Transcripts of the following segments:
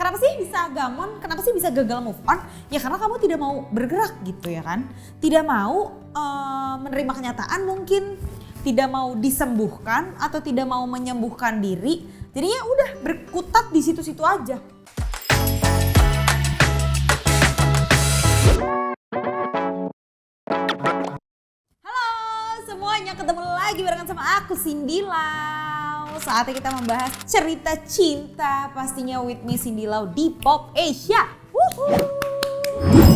Kenapa sih bisa gamon? Kenapa sih bisa gagal move on? Ya karena kamu tidak mau bergerak gitu ya kan. Tidak mau menerima kenyataan mungkin. Tidak mau disembuhkan atau tidak mau menyembuhkan diri. Jadi ya udah berkutat di situ-situ aja. Halo semuanya, ketemu lagi barengan sama aku Cindy Lau. Saatnya kita membahas cerita cinta pastinya with me Cindy Lau di Pop Asia.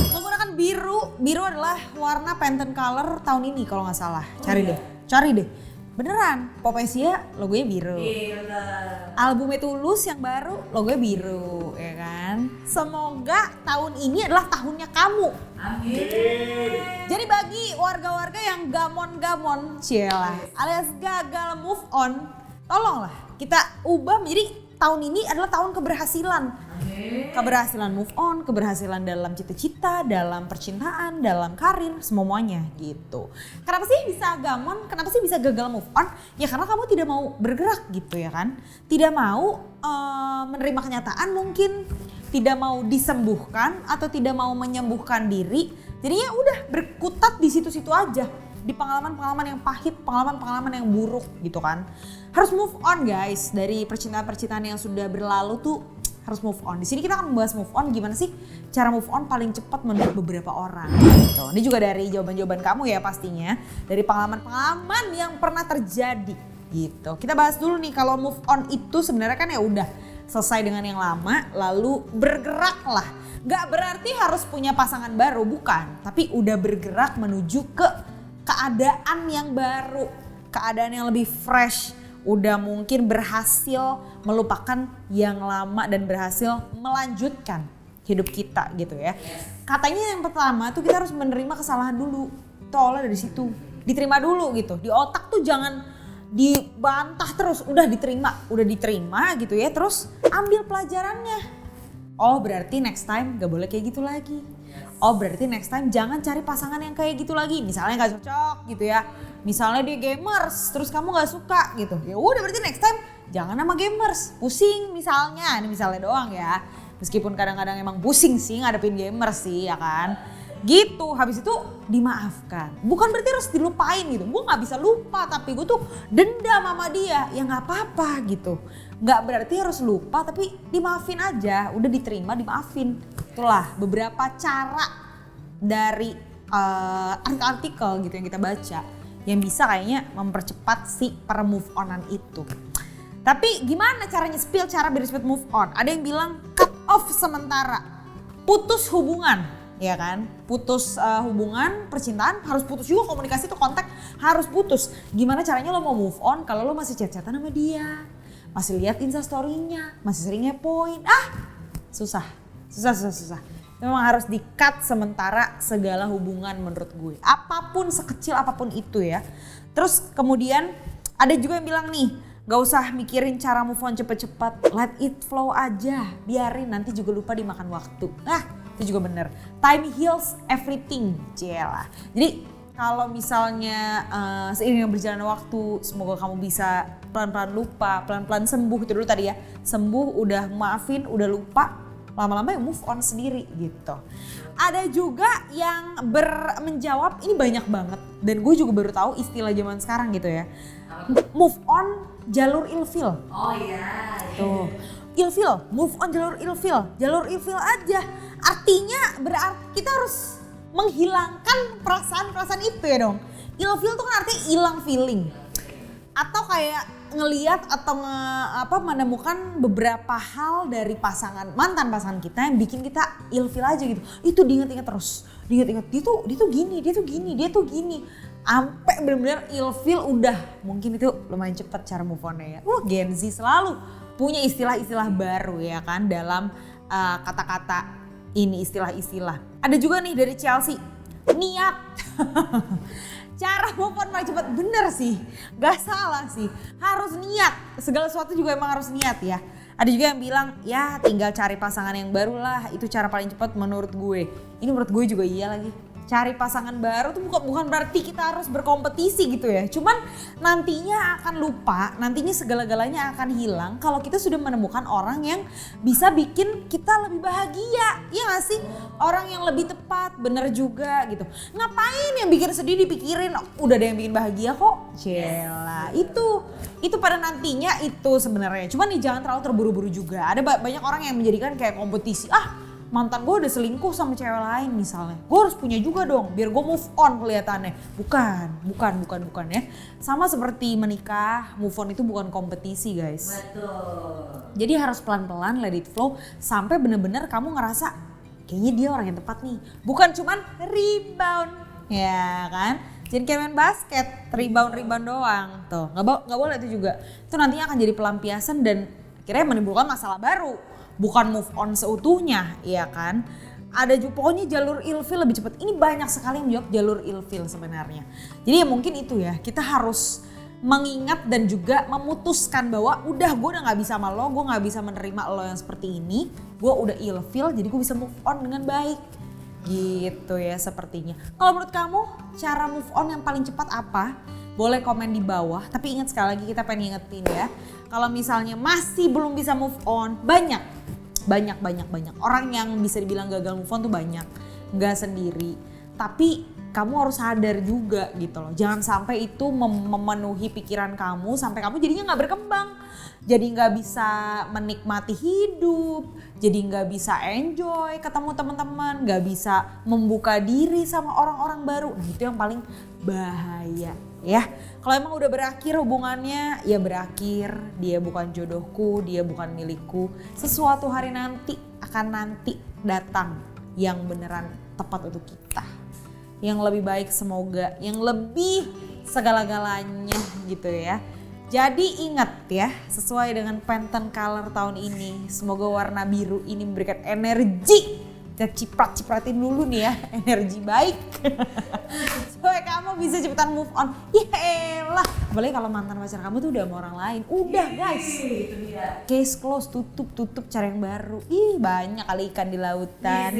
Menggunakan biru adalah warna Pantone color tahun ini kalau nggak salah. Cari deh. Beneran, Pop Asia logonya biru. Albumnya Tulus yang baru logonya biru, ya kan? Semoga tahun ini adalah tahunnya kamu. Amin. Jadi bagi warga-warga yang gamon-gamon, cielah, alias gagal move on, tolonglah kita ubah menjadi tahun ini adalah tahun keberhasilan. Amin. Keberhasilan move on, keberhasilan dalam cita-cita, dalam percintaan, dalam karir, semuanya gitu. Kenapa sih bisa gamon? Kenapa sih bisa gagal move on? Ya karena kamu tidak mau bergerak gitu ya kan. Tidak mau menerima kenyataan mungkin. Tidak mau disembuhkan atau tidak mau menyembuhkan diri. Jadi ya udah berkutat di situ-situ aja. Di pengalaman-pengalaman yang pahit, pengalaman-pengalaman yang buruk gitu kan. Harus move on guys, dari percintaan-percintaan yang sudah berlalu tuh harus move on. Di sini kita akan membahas move on, gimana sih cara move on paling cepat menurut beberapa orang gitu. Ini juga dari jawaban-jawaban kamu ya pastinya, dari pengalaman-pengalaman yang pernah terjadi gitu. Kita bahas dulu nih, kalau move on itu sebenarnya kan ya udah selesai dengan yang lama lalu bergeraklah. Gak berarti harus punya pasangan baru, bukan. Tapi udah bergerak menuju ke keadaan yang baru, keadaan yang lebih fresh, udah mungkin berhasil melupakan yang lama dan berhasil melanjutkan hidup kita gitu ya. Katanya yang pertama tuh kita harus menerima kesalahan dulu, tolong dari situ, diterima dulu gitu. Di otak tuh jangan dibantah terus, udah diterima gitu ya, terus ambil pelajarannya. Oh berarti next time gak boleh kayak gitu lagi. Oh berarti next time jangan cari pasangan yang kayak gitu lagi. Misalnya gak cocok gitu ya. Misalnya dia gamers terus kamu gak suka gitu. Ya udah berarti next time jangan sama gamers. Pusing misalnya, ini misalnya doang ya. Meskipun kadang-kadang emang pusing sih ngadepin gamers sih ya kan. Gitu, habis itu dimaafkan. Bukan berarti harus dilupain gitu. Gue gak bisa lupa tapi gue tuh dendam sama dia. Ya gak apa-apa gitu. Gak berarti harus lupa tapi dimaafin aja. Udah diterima, dimaafin. Itulah beberapa cara dari artikel gitu yang kita baca. Yang bisa kayaknya mempercepat si per move onan itu. Tapi gimana caranya spill cara biar cepet move on? Ada yang bilang cut off sementara. Putus hubungan. Ya kan, putus hubungan, percintaan harus putus juga, komunikasi tuh kontak harus putus. Gimana caranya lo mau move on kalau lo masih chat-chatan sama dia, masih lihat instastory-nya, masih sering ngepoin, susah. Memang harus di-cut sementara segala hubungan menurut gue, apapun sekecil apapun itu ya. Terus kemudian ada juga yang bilang nih, gak usah mikirin cara move on cepet-cepet, let it flow aja, biarin nanti juga lupa dimakan waktu. Itu juga bener. Time heals everything, cielah. Jadi kalau misalnya seiring dengan berjalan waktu, semoga kamu bisa pelan-pelan lupa, pelan-pelan sembuh. Itu dulu tadi ya, sembuh, udah maafin, udah lupa, lama-lama ya move on sendiri gitu. Ada juga yang menjawab, ini banyak banget. Dan gue juga baru tahu istilah zaman sekarang gitu ya. Move on jalur ilfil. Oh iya. Tuh. Ilfil, move on jalur ilfil aja. Artinya berarti kita harus menghilangkan perasaan-perasaan itu ya dong. Ilfil tuh kan artinya hilang feeling. Atau kayak ngelihat atau menemukan beberapa hal dari mantan pasangan kita yang bikin kita ilfil aja gitu. Itu diingat-ingat terus. Diingat-ingat dia tuh gini. Sampai benar-benar ilfil udah. Mungkin itu lumayan cepat cara move on-nya ya. Gen Z selalu punya istilah-istilah baru ya kan dalam kata-kata ini, istilah-istilah. Ada juga nih dari Chelsea, niat. Cara move on paling cepat, bener sih, gak salah sih. Harus niat, segala sesuatu juga emang harus niat ya. Ada juga yang bilang, ya tinggal cari pasangan yang baru lah, itu cara paling cepat menurut gue. Ini menurut gue juga iya lagi. cari pasangan baru tuh bukan berarti kita harus berkompetisi gitu ya. Cuman nantinya akan lupa, nantinya segala-galanya akan hilang kalau kita sudah menemukan orang yang bisa bikin kita lebih bahagia. Iya gak sih? Orang yang lebih tepat, bener juga gitu. Ngapain yang bikin sedih dipikirin, udah ada yang bikin bahagia kok. Cela, itu pada nantinya itu sebenarnya. Cuman nih jangan terlalu terburu-buru juga. Ada banyak orang yang menjadikan kayak kompetisi. Mantan gue udah selingkuh sama cewek lain misalnya. Gue harus punya juga dong biar gue move on kelihatannya. Bukan ya. Sama seperti menikah, move on itu bukan kompetisi guys. Betul. Jadi harus pelan-pelan let it flow sampai bener-bener kamu ngerasa kayaknya dia orang yang tepat nih. Bukan cuman rebound, ya kan? Jadi kayak main basket, rebound doang. Tuh, nggak boleh itu juga. Itu nantinya akan jadi pelampiasan dan akhirnya menimbulkan masalah baru. Bukan move on seutuhnya, ya kan? Ada juga pokoknya jalur ilfil lebih cepat. Ini banyak sekali yang menjawab jalur ilfil sebenarnya. Jadi ya mungkin itu ya, kita harus mengingat dan juga memutuskan bahwa udah gue udah gak bisa sama lo, gue gak bisa menerima lo yang seperti ini. Gue udah ilfil jadi gue bisa move on dengan baik. Gitu ya sepertinya. Kalau menurut kamu cara move on yang paling cepat apa? Boleh komen di bawah, tapi ingat sekali lagi kita pengen ingetin ya. Kalau misalnya masih belum bisa move on, banyak. Orang yang bisa dibilang gagal move on tuh banyak, nggak sendiri. Tapi kamu harus sadar juga gitu loh. Jangan sampai itu memenuhi pikiran kamu sampai kamu jadinya nggak berkembang. Jadi nggak bisa menikmati hidup, jadi nggak bisa enjoy ketemu teman-teman, nggak bisa membuka diri sama orang-orang baru. Nah, itu yang paling bahaya ya. Kalau emang udah berakhir hubungannya, ya berakhir. Dia bukan jodohku, dia bukan milikku. Sesuatu hari nanti akan datang yang beneran tepat untuk kita. Yang lebih baik semoga, yang lebih segala-galanya gitu ya. Jadi ingat ya, sesuai dengan Pantone Color tahun ini, semoga warna biru ini memberikan energi. Kita ciprat-cipratin dulu nih ya, energi baik. Supaya kamu bisa cepetan move on. Yaelah, apalagi kalau mantan pacar kamu tuh udah sama orang lain. Udah guys, Itu dia. case close, tutup, cari yang baru. Ih banyak kali ikan di lautan.